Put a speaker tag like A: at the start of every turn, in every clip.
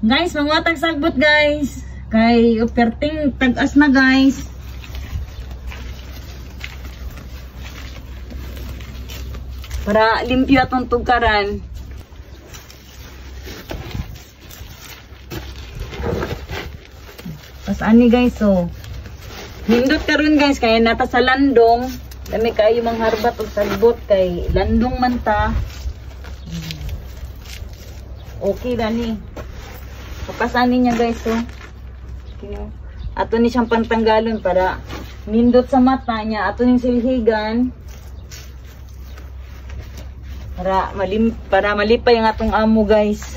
A: Guys, mangwatag sagbot guys. Kay perting tag-as na guys. Para limpyo atong tugkaran. Tapos ani guys, so hindot karon guys, kaya nata sa landong. Dami kayo mang harbat o sagbot kay landong man ta. Okay dani. Papasanin niya guys, so ato ni siyang pantanggalon para nindot sa mata niya. Ato ning silhigan. Para malipay ang atong amo guys.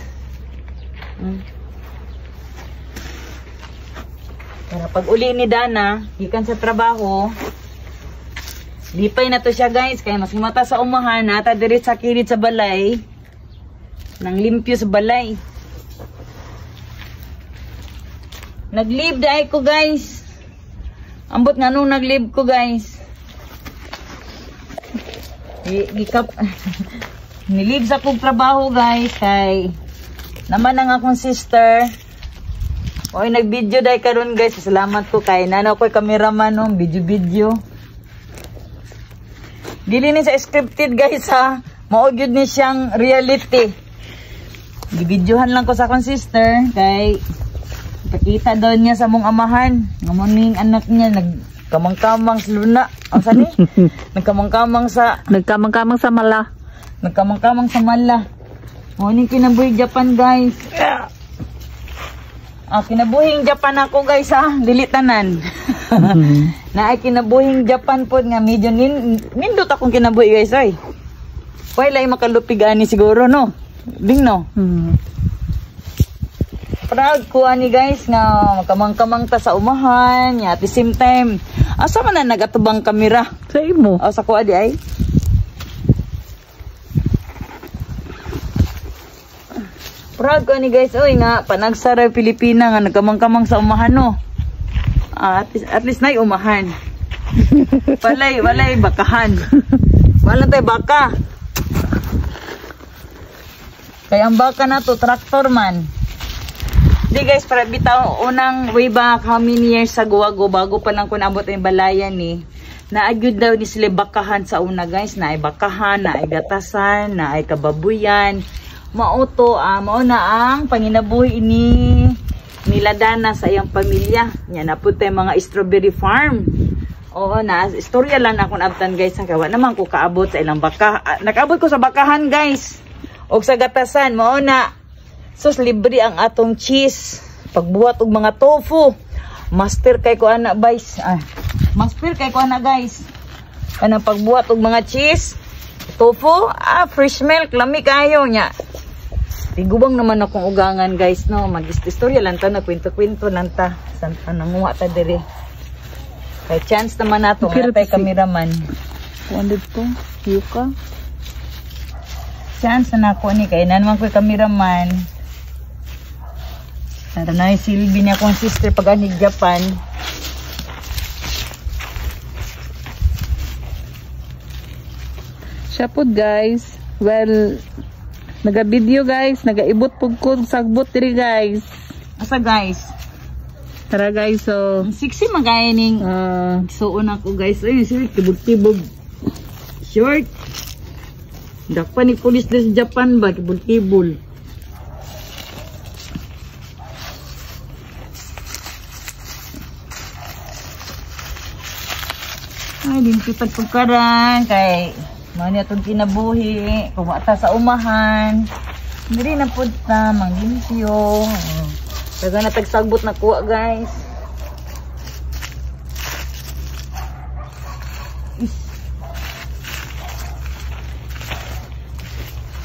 A: Para pag uli ni Dana gikan sa trabaho, lipay na to siya guys. Kaya mas mata sa umahan ata diri sa kirit sa balay nang limpyo sa balay. Nag-leave dahil ko guys. Ambot nga nung nag-leave ko guys. Nilive sa kong trabaho guys. Kay naman ang akong sister. Oy, nag-video dahil karon guys. Salamat ko kay nana ko'y cameraman no. Video. Dili ni sa scripted guys ha. Maugyod ni siyang reality. Gibidyohan lang ko sa akong sister. Kay pakita daw niya sa mong amahan. Ngamoning anak niya nagkamang-kamang sa luna. Ang sani? Nagkamang-kamang sa mala. Nagkamang-kamang sa mala. Ngamoning kinabuhi Japan guys. Kinabuhing Japan ako guys ha. Dilitanan. Na ay kinabuhing Japan po nga medyo nindot akong kinabuhi guys ay. Wala ay makalupig ani siguro no. Ding no. Proud ko ani guys nga makamang-kamang ta sa umahan nya at the same time asa man na nagatubang kamera sa imo sa ko adi ay proud ko ani guys oy nga panagsara Pilipina nga nagkamang-kamang sa umahan no. At least nay umahan. walay bakahan. Wala tay baka. Kaya ang baka na to tractor man. Di guys, para bitaw unang way back how many years ago bago pa lang ko naabot ang balayan ni. Naagyud daw ni sila bakahan sa una guys, na ay bakahan, na ay gatasan, na ay kababuyan. Mauto mao na ang panginabuhi nila Dana sa iyang pamilya. Nya na pud tay mga strawberry farm. Oo na, istorya lang akong abtan guys, kawa naman ko kaabot sa ilang baka. Nakaabot ko sa bakahan guys. Og sa gatasan mao na. Sus, libre ang atong cheese. Pagbuhat og mga tofu. Master kay ko ana guys. Master kay ko ana guys. Kanang pagbuhat og mga cheese, tofu, fresh milk, lami kayo nya. Tigubang naman akong ugangan guys no. Mag-istorya lang ta, nagkwento-kwento lang ta. San nanguha ta diri. Kay chance naman nato nga tay cameraman. Wandit ko, yuka. Chance na ako ni kay naman ko cameraman. Tara na yung silbi niya kong sister pag anig Japan. Siya po guys. Well, naga-video guys. Naga-ibot po ko sagbot diri guys. Asa guys? Tara guys, so. Sexy magayaning. Suon ako guys. Ay, sweet. Kibog-kibog. Short. Dakpa ni police sa Japan ba? Kibol-kibol. Ay, limpitag pagkaran. Kay, mani atong kinabuhi. Kumata sa umahan. Hindi na po ta, manglimpyo. Taga na tagsagbot na kuha guys.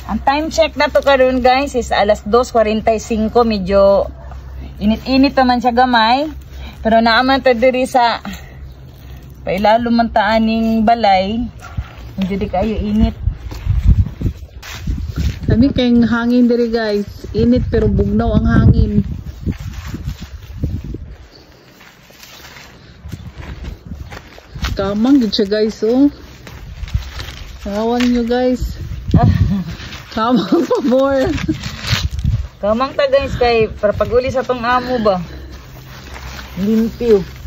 A: Ang time check na to karon guys is alas 2:45. Medyo init-init naman siya gamay. Pero naaman ta diri sa pailalo man ta aning balay. Medyo di kayo init. Sabi kayong hangin diri guys. Init pero bugnaw ang hangin. Kamang gid siya guys oh. Awan nyo guys. Kamang pa more. Kamang ta guys kay para pag-uli sa tong amo ba. Limpyo.